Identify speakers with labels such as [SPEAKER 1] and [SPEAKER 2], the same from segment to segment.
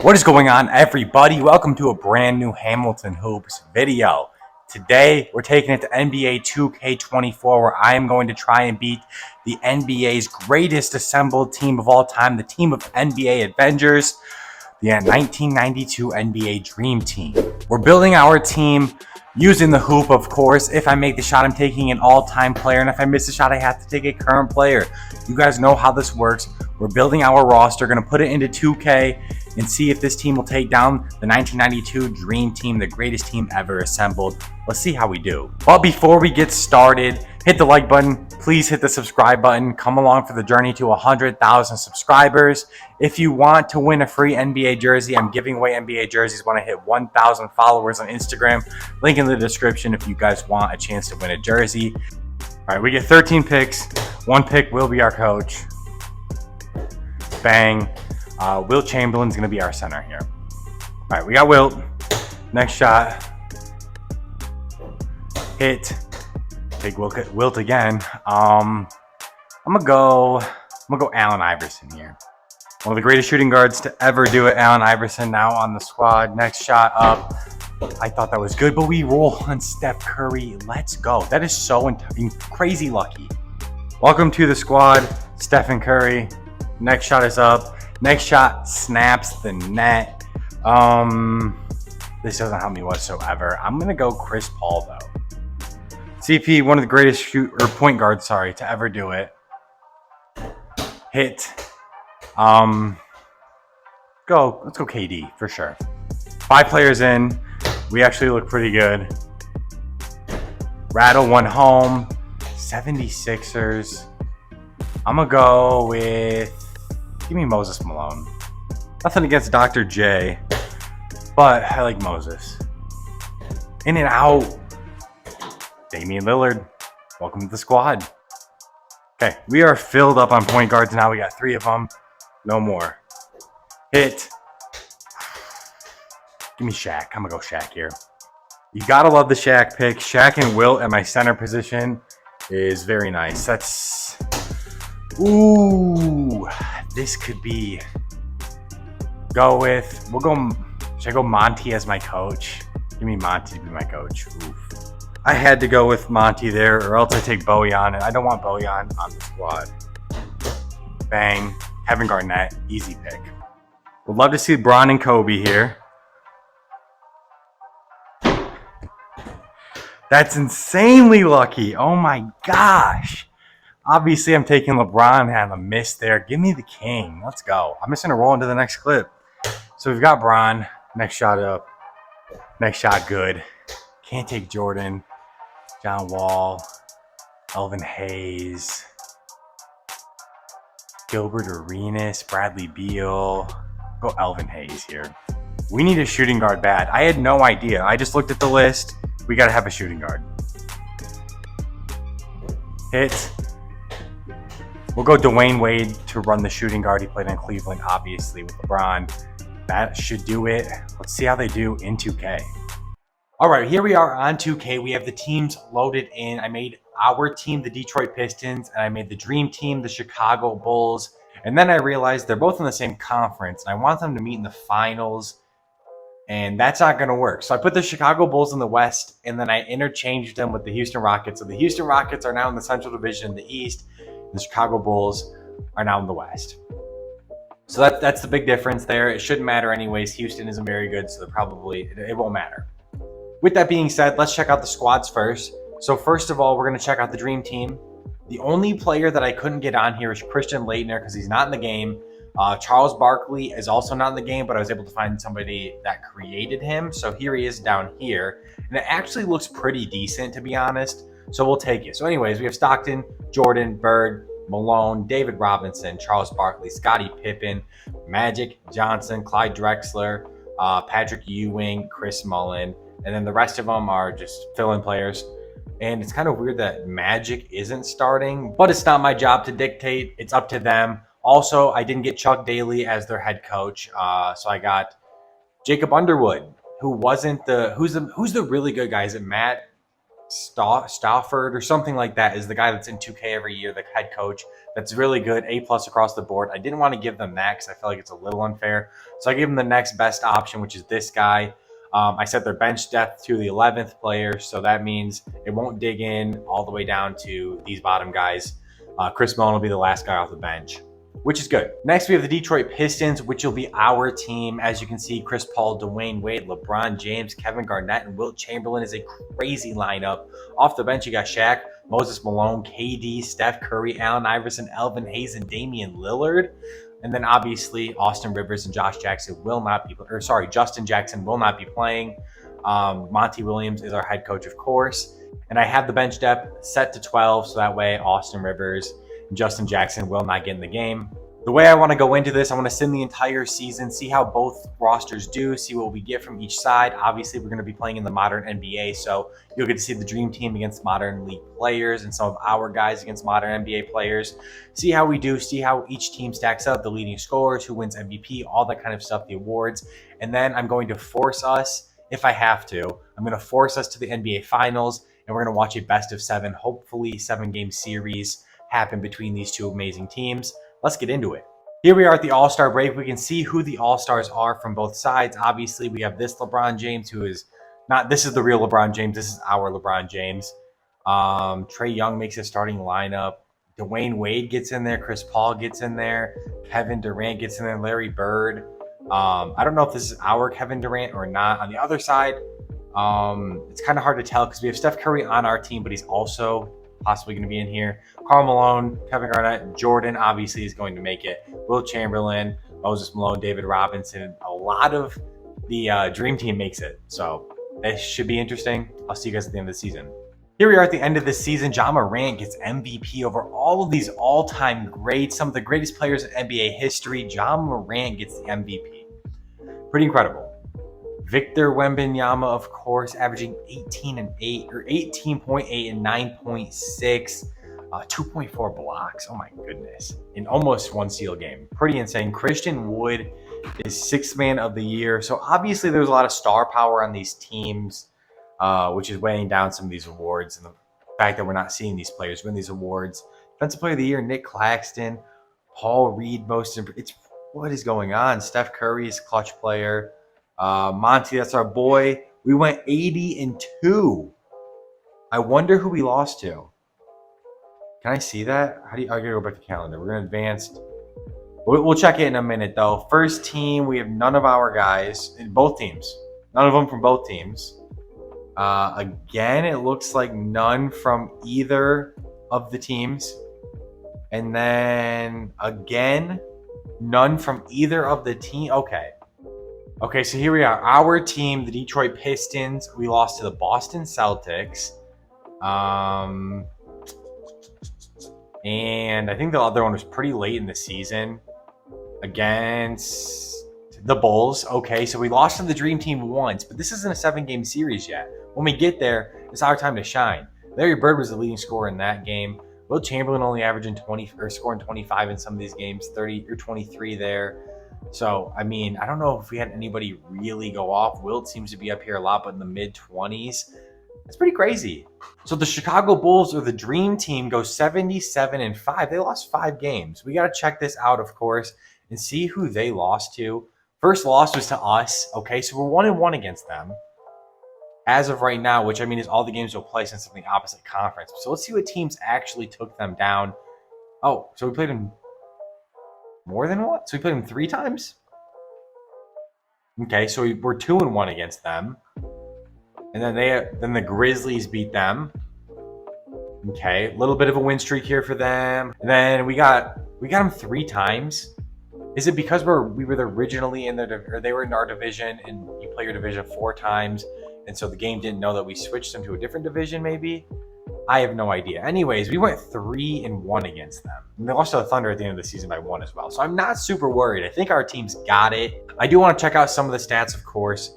[SPEAKER 1] What is going on, everybody? Welcome to a brand new Hamilton Hoops video. Today, we're taking it to NBA 2k24, where I am going to try and beat the NBA's greatest assembled team of all time, the team of NBA Avengers, the 1992 NBA Dream Team. We're building our team using the hoop, of course. If I make the shot, I'm taking an all-time player, and if I miss the shot, I have to take a current player. You guys know how this works. We're building our roster, going to put it into 2K and see if this team will take down the 1992 Dream Team, the greatest team ever assembled. Let's see how we do. But before we get started, hit the like button. Please hit the subscribe button. Come along for the journey to 100,000 subscribers. If you want to win a free NBA jersey, I'm giving away NBA jerseys when I hit 1,000 followers on Instagram. Link in the description if you guys want a chance to win a jersey. All right, we get 13 picks. One pick will be our coach. Bang. Wilt Chamberlain's going to be our center here. All right, we got Wilt. Next shot. Hit. Take Wilt again. I'm gonna go Allen Iverson here. One of the greatest shooting guards to ever do it. Allen Iverson now on the squad. Next shot up. I thought that was good, but we roll on Steph Curry. Let's go. That is so crazy lucky. Welcome to the squad, Stephen Curry. Next shot is up. Next shot snaps the net. This doesn't help me whatsoever. I'm gonna go Chris Paul though. CP, one of the greatest point guards, to ever do it. Hit. Let's go KD for sure. 5 players in. We actually look pretty good. Rattle one home. 76ers. I'm gonna go with, give me Moses Malone. Nothing against Dr. J, but I like Moses. In and out. Damian Lillard, welcome to the squad. Okay, we are filled up on point guards now. We got 3 of them. No more. Hit. Give me Shaq. I'm going to go Shaq here. You got to love the Shaq pick. Shaq and Wilt at my center position is very nice. That's... Ooh. This could be... Should I go Monty as my coach? Give me Monty to be my coach. Oof. I had to go with Monty there, or else I take Bojan, and I don't want Bojan on the squad. Bang. Kevin Garnett, easy pick. Would love to see Bron and Kobe here. That's insanely lucky. Oh my gosh. Obviously, I'm taking LeBron and a miss there. Give me the king. Let's go. I'm just going to roll into the next clip. So we've got Bron. Next shot up. Next shot good. Can't take Jordan. John Wall, Elvin Hayes, Gilbert Arenas, Bradley Beal. Go Elvin Hayes here. We need a shooting guard bad. I had no idea. I just looked at the list. We got to have a shooting guard. Hit. We'll go Dwayne Wade to run the shooting guard. He played in Cleveland, obviously, with LeBron. That should do it. Let's see how they do in 2K. All right, here we are on 2K. We have the teams loaded in. I made our team, the Detroit Pistons, and I made the Dream Team, the Chicago Bulls. And then I realized they're both in the same conference, and I want them to meet in the finals, and that's not going to work. So I put the Chicago Bulls in the West, and then I interchanged them with the Houston Rockets. So the Houston Rockets are now in the Central Division in the East. And the Chicago Bulls are now in the West. So that's the big difference there. It shouldn't matter anyways. Houston isn't very good, so it won't matter. With that being said, let's check out the squads first. So first of all, we're going to check out the Dream Team. The only player that I couldn't get on here is Christian Laettner because he's not in the game. Charles Barkley is also not in the game, but I was able to find somebody that created him. So here he is down here. And it actually looks pretty decent, to be honest. So we'll take it. So anyways, we have Stockton, Jordan, Bird, Malone, David Robinson, Charles Barkley, Scottie Pippen, Magic Johnson, Clyde Drexler, Patrick Ewing, Chris Mullin. And then the rest of them are just fill-in players. And it's kind of weird that Magic isn't starting, but it's not my job to dictate. It's up to them. Also, I didn't get Chuck Daly as their head coach. So I got Jacob Underwood, who's the really good guy. Is it Matt Stafford or something like that is the guy that's in 2K every year, the head coach. That's really good, A+ across the board. I didn't want to give them that because I feel like it's a little unfair. So I gave them the next best option, which is this guy. I set their bench depth to the 11th player, so that means it won't dig in all the way down to these bottom guys. Chris Mullin will be the last guy off the bench, which is good. Next, we have the Detroit Pistons, which will be our team. As you can see, Chris Paul, Dwayne Wade, LeBron James, Kevin Garnett, and Wilt Chamberlain is a crazy lineup. Off the bench, you got Shaq, Moses Malone, KD, Steph Curry, Allen Iverson, Elvin Hayes, and Damian Lillard. And then obviously Austin Rivers and Justin Jackson will not be playing. Monty Williams is our head coach, of course. And I have the bench depth set to 12, so that way Austin Rivers and Justin Jackson will not get in the game. The way I want to go into this, I want to sim the entire season, see how both rosters do, see what we get from each side. Obviously, we're going to be playing in the modern NBA, so you'll get to see the dream team against modern league players and some of our guys against modern NBA players. See how we do, see how each team stacks up, the leading scorers, who wins MVP, all that kind of stuff, the awards. And then I'm going to force us, if I have to, I'm going to force us to the NBA Finals, and we're going to watch a best of 7, hopefully 7-game series happen between these two amazing teams. Let's get into it. Here we are at the All-Star break. We can see who the All-Stars are from both sides. Obviously, we have this LeBron James, who is not, this is the real LeBron James. This is our LeBron James. Trae Young makes a starting lineup. Dwayne Wade gets in there. Chris Paul gets in there. Kevin Durant gets in there. Larry Bird. I don't know if this is our Kevin Durant or not. On the other side, it's kind of hard to tell because we have Steph Curry on our team, but he's also possibly going to be in here. Karl Malone, Kevin Garnett, Jordan obviously is going to make it. Wilt Chamberlain, Moses Malone, David Robinson. A lot of the dream team makes it. So this should be interesting. I'll see you guys at the end of the season. Here we are at the end of the season. Ja Morant gets MVP over all of these all-time greats, some of the greatest players in NBA history. Ja Morant gets the MVP. Pretty incredible. Victor Wembanyama, of course, averaging 18.8 and 9.6, 2.4 blocks. Oh my goodness. In almost one steal game. Pretty insane. Christian Wood is 6th man of the year. So obviously there's a lot of star power on these teams, which is weighing down some of these awards. And the fact that we're not seeing these players win these awards. Defensive Player of the Year, Nick Claxton, Paul Reed, what is going on? Steph Curry's clutch player. Monty, that's our boy. We went 80-2. I wonder who we lost to. Can I see that? I gotta go back to calendar. We're gonna advance. We'll check it in a minute though. First team, we have none of our guys in both teams. None of them from both teams. Again, it looks like none from either of the teams. And then again, none from either of the team. Okay, so here we are. Our team, the Detroit Pistons, we lost to the Boston Celtics. And I think the other one was pretty late in the season against the Bulls. Okay, so we lost to the Dream Team once, but this isn't a 7-game series yet. When we get there, it's our time to shine. Larry Bird was the leading scorer in that game. Wilt Chamberlain only averaging 20 or scoring 25 in some of these games, 30 or 23 there. So, I mean, I don't know if we had anybody really go off. Wilt seems to be up here a lot, but in the mid-20s. That's pretty crazy. So the Chicago Bulls, or the Dream Team, go 77-5. They lost 5 games. We got to check this out, of course, and see who they lost to. First loss was to us. Okay, so we're 1-1 against them as of right now, which I mean is all the games we'll play since it's in the opposite conference. So let's see what teams actually took them down. Oh, so we played them more than what? So we played them 3 times? Okay, so we're 2-1 against them. And then the Grizzlies beat them. Okay, a little bit of a win streak here for them. And then we got them 3 times. Is it because we were originally in or they were in our division and you play your division 4 times, and so the game didn't know that we switched them to a different division maybe? I have no idea. Anyways, we went 3-1 against them. And they lost to the Thunder at the end of the season by 1 as well. So I'm not super worried. I think our team's got it. I do want to check out some of the stats, of course.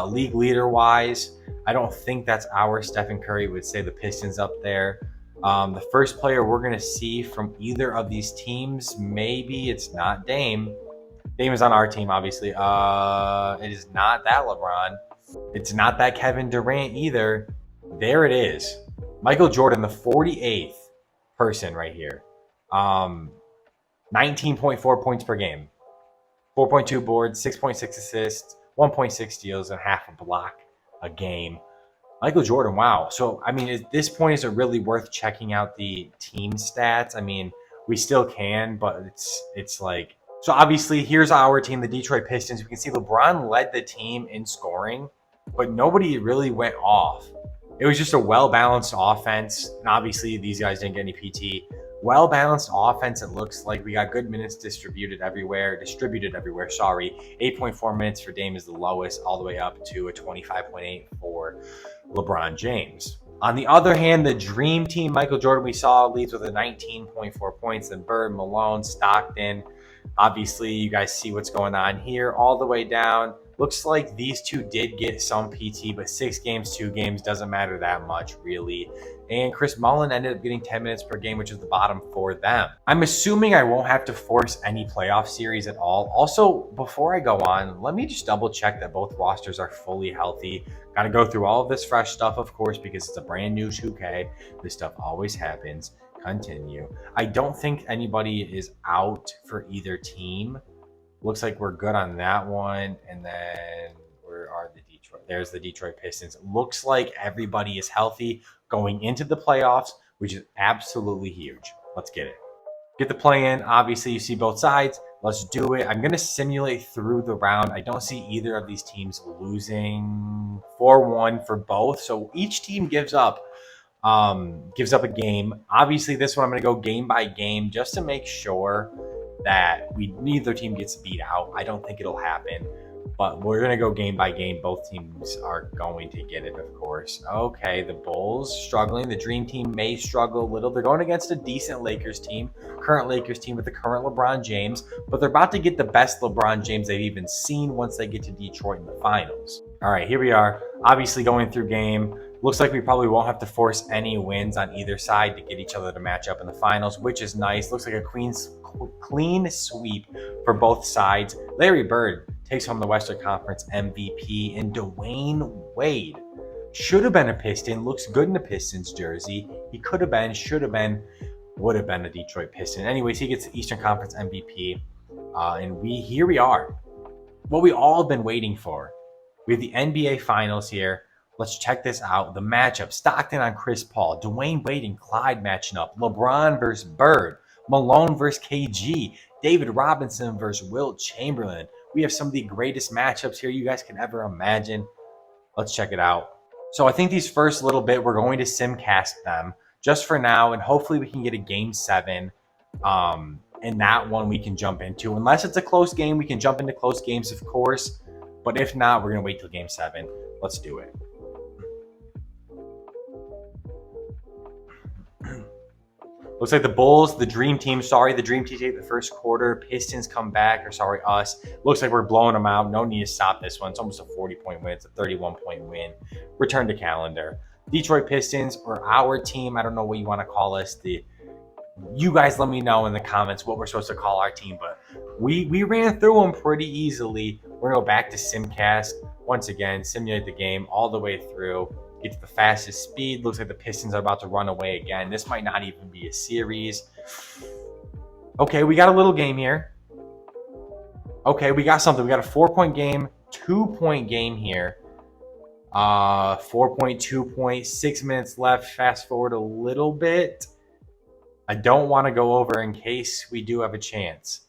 [SPEAKER 1] League leader-wise, I don't think that's our Stephen Curry. Would say the Pistons up there. The first player we're going to see from either of these teams, maybe it's not Dame. Dame is on our team, obviously. It is not that LeBron. It's not that Kevin Durant either. There it is. Michael Jordan, the 48th person right here. 19.4 points per game, 4.2 boards, 6.6 assists, 1.6 steals, and half a block a game. Michael Jordan, wow. So, I mean, at this point, is it really worth checking out the team stats? I mean, we still can, but it's like, so obviously, here's our team, the Detroit Pistons. We can see LeBron led the team in scoring, but nobody really went off. It was just a well-balanced offense. And obviously, these guys didn't get any PT. Well-balanced offense, it looks like. We got good minutes distributed everywhere. 8.4 minutes for Dame is the lowest, all the way up to a 25.8 for LeBron James. On the other hand, the dream team, Michael Jordan, we saw leads with a 19.4 points. Then Bird, Malone, Stockton. Obviously, you guys see what's going on here all the way down. Looks like these two did get some PT, but 6 games, 2 games doesn't matter that much, really. And Chris Mullin ended up getting 10 minutes per game, which is the bottom for them. I'm assuming I won't have to force any playoff series at all. Also, before I go on, let me just double check that both rosters are fully healthy. Got to go through all of this fresh stuff, of course, because it's a brand new 2K. This stuff always happens. Continue. I don't think anybody is out for either team. Looks like we're good on that one. And then where are the Detroit? There's the Detroit Pistons. Looks like everybody is healthy going into the playoffs, which is absolutely huge. Let's get it. Get the play in. Obviously, you see both sides. Let's do it. I'm going to simulate through the round. I don't see either of these teams losing 4-1 for both. So each team gives up a game. Obviously, this one I'm going to go game by game just to make sure that neither team gets beat out. I don't think it'll happen, but we're going to go game by game. Both teams are going to get it, of course. Okay, the Bulls struggling. The Dream Team may struggle a little. They're going against a decent Lakers team, current Lakers team with the current LeBron James, but they're about to get the best LeBron James they've even seen once they get to Detroit in the finals. All right, here we are. Obviously going through game. Looks like we probably won't have to force any wins on either side to get each other to match up in the finals, which is nice. Looks like a clean sweep for both sides. Larry Bird takes home the Western Conference MVP, and Dwayne Wade should have been a Piston. Looks good in the Pistons jersey. He could have been, should have been, would have been a Detroit Piston. Anyways, he gets the Eastern Conference MVP, and here we are. What we all have been waiting for. We have the NBA Finals here. Let's check this out. The matchup, Stockton on Chris Paul, Dwayne Wade and Clyde matching up, LeBron versus Bird, Malone versus KG, David Robinson versus Wilt Chamberlain. We have some of the greatest matchups here you guys can ever imagine. Let's check it out. So I think these first little bit, we're going to simcast them just for now, and hopefully we can get a game 7. And that one we can jump into. Unless it's a close game, we can jump into close games, of course. But if not, we're going to wait till game 7. Let's do it. Looks like the Bulls, the Dream Team, the Dream Team take the first quarter. Pistons come back, us. Looks like we're blowing them out. No need to stop this one. It's almost a 40-point win. It's a 31-point win. Return to calendar. Detroit Pistons, or our team, I don't know what you want to call us. You guys let me know in the comments what we're supposed to call our team, but we ran through them pretty easily. We're going to go back to Simcast. Once again, simulate the game all the way through. Get to the fastest speed. Looks like the Pistons are about to run away again. This might not even be a series. Okay, we got a little game here. Okay, we got something. We got a 4-point game, 2-point game here. 4.2 points, 6 minutes left. Fast forward a little bit. I don't want to go over in case we do have a chance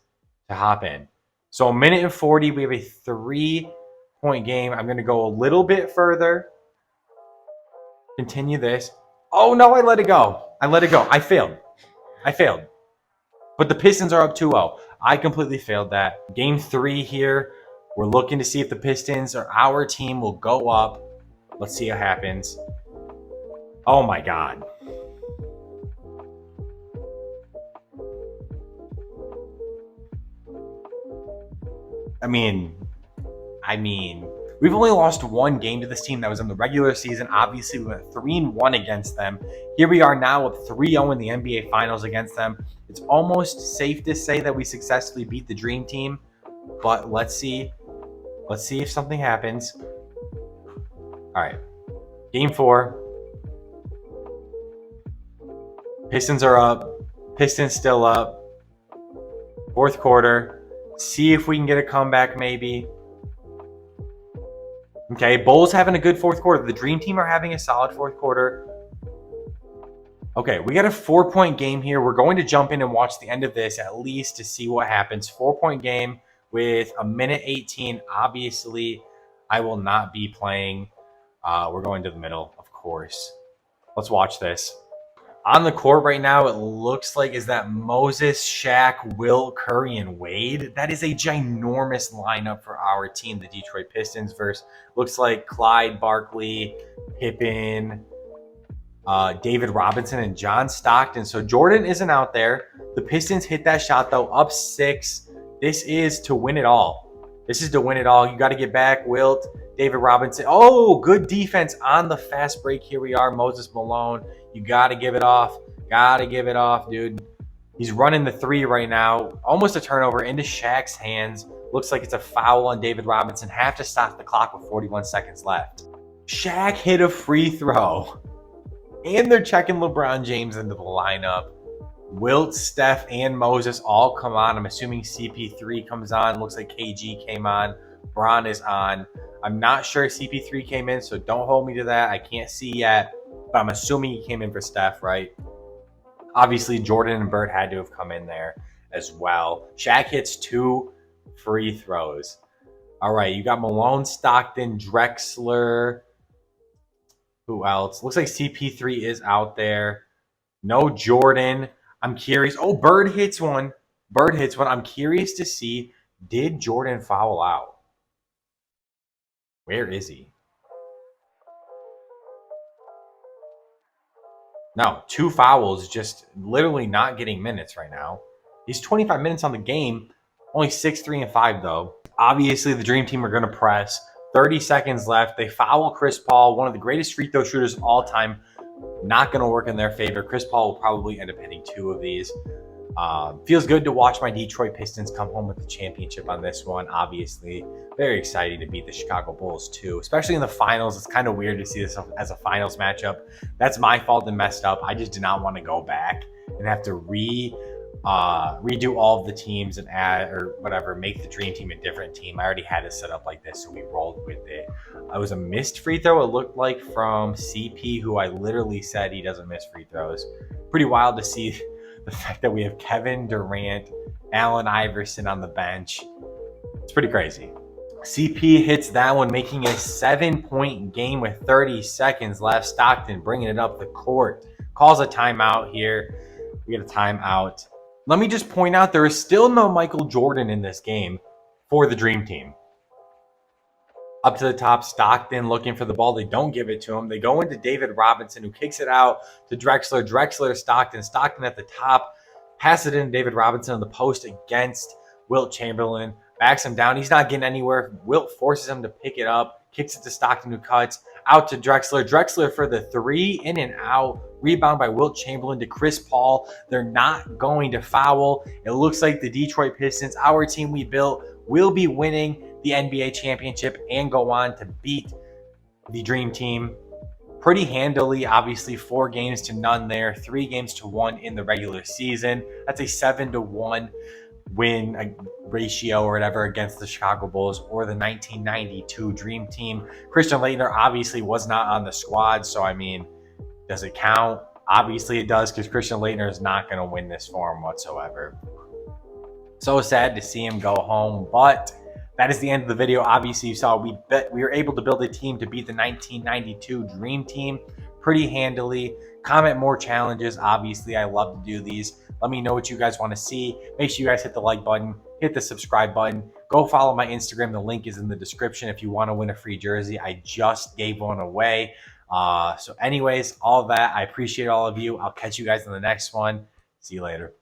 [SPEAKER 1] to hop in. So a minute and 40, we have a 3-point game. I'm going to go a little bit further. Continue this. Oh, no, I let it go. I failed. But the Pistons are up 2-0. I completely failed that. Game 3 here. We're looking to see if the Pistons or our team will go up. Let's see what happens. Oh, my God. I mean, we've only lost 1 game to this team that was in the regular season. Obviously, we went 3-1 against them. Here we are now with 3-0 in the NBA Finals against them. It's almost safe to say that we successfully beat the Dream Team, but let's see. Let's see if something happens. All right, Game 4. Pistons are up. Pistons still up. Fourth quarter. See if we can get a comeback maybe. Okay, Bulls having a good fourth quarter. The Dream Team are having a solid fourth quarter. Okay, we got a 4-point game here. We're going to jump in and watch the end of this at least to see what happens. 4-point game with a minute 18. Obviously, I will not be playing. We're going to the middle, of course. Let's watch this. On the court right now, it looks like is that Moses, Shaq, Will, Curry, and Wade. That is a ginormous lineup for our team, the Detroit Pistons, versus looks like Clyde, Barkley, Pippen, David Robinson, and John Stockton. So Jordan isn't out there. The Pistons hit that shot, though, up 6. This is to win it all. This is to win it all. You got to get back, Wilt, David Robinson. Oh, good defense on the fast break. Here we are, Moses Malone. You got to give it off. Got to give it off, dude. He's running the 3 right now. Almost a turnover into Shaq's hands. Looks like it's a foul on David Robinson. Have to stop the clock with 41 seconds left. Shaq hit a free throw. And they're checking LeBron James into the lineup. Wilt, Steph, and Moses all come on. I'm assuming CP3 comes on. Looks like KG came on. Bron is on. I'm not sure if CP3 came in, so don't hold me to that. I can't see yet, but I'm assuming he came in for Steph, right? Obviously, Jordan and Bird had to have come in there as well. Shaq hits 2 free throws. All right, you got Malone, Stockton, Drexler. Who else? Looks like CP3 is out there. No Jordan. I'm curious. Oh, Bird hits one. Bird hits one. I'm curious to see, did Jordan foul out? Where is he? No, 2 fouls, just literally not getting minutes right now. He's 25 minutes on the game. Only 6, 3, and 5, though. Obviously, the Dream Team are going to press. 30 seconds left. They foul Chris Paul, one of the greatest free throw shooters of all time. Not going to work in their favor. Chris Paul will probably end up hitting 2 of these. Feels good to watch my Detroit Pistons come home with the championship on this one. Obviously, very exciting to beat the Chicago Bulls too, especially in the finals. It's kind of weird to see this as a finals matchup. That's my fault and messed up. I just did not want to go back and have to redo all of the teams and add or whatever, make the Dream Team a different team. I already had it set up like this, so we rolled with it. It was a missed free throw, it looked like, from CP, who I literally said he doesn't miss free throws. Pretty wild to see the fact that we have Kevin Durant, Allen Iverson on the bench. It's pretty crazy. CP hits that one, making a 7-point game with 30 seconds left. Stockton bringing it up the court. Calls a timeout here. We get a timeout. Let me just point out there is still no Michael Jordan in this game for the Dream Team. Up to the top, Stockton looking for the ball. They don't give it to him. They go into David Robinson, who kicks it out to Drexler. Drexler to Stockton. Stockton at the top. Pass it in David Robinson on the post against Wilt Chamberlain. Backs him down. He's not getting anywhere. Wilt forces him to pick it up. Kicks it to Stockton, who cuts. Out to Drexler. Drexler for the 3, in and out. Rebound by Wilt Chamberlain to Chris Paul. They're not going to foul. It looks like the Detroit Pistons, our team we built, will be winning the NBA championship and go on to beat the Dream Team pretty handily. Obviously, 4 games to none there, 3 games to 1 in the regular season. That's a 7-1 win ratio or whatever against the Chicago Bulls or the 1992 Dream Team. Christian Laettner obviously was not on the squad, so I mean, does it count? Obviously it does, because Christian Laettner is not going to win this for him whatsoever. So sad to see him go home, but that is the end of the video. Obviously, you saw we were able to build a team to beat the 1992 Dream Team pretty handily. Comment more challenges. Obviously, I love to do these. Let me know what you guys want to see. Make sure you guys hit the like button, hit the subscribe button. Go follow my Instagram. The link is in the description if you want to win a free jersey. I just gave one away. So anyways, all that. I appreciate all of you. I'll catch you guys in the next one. See you later.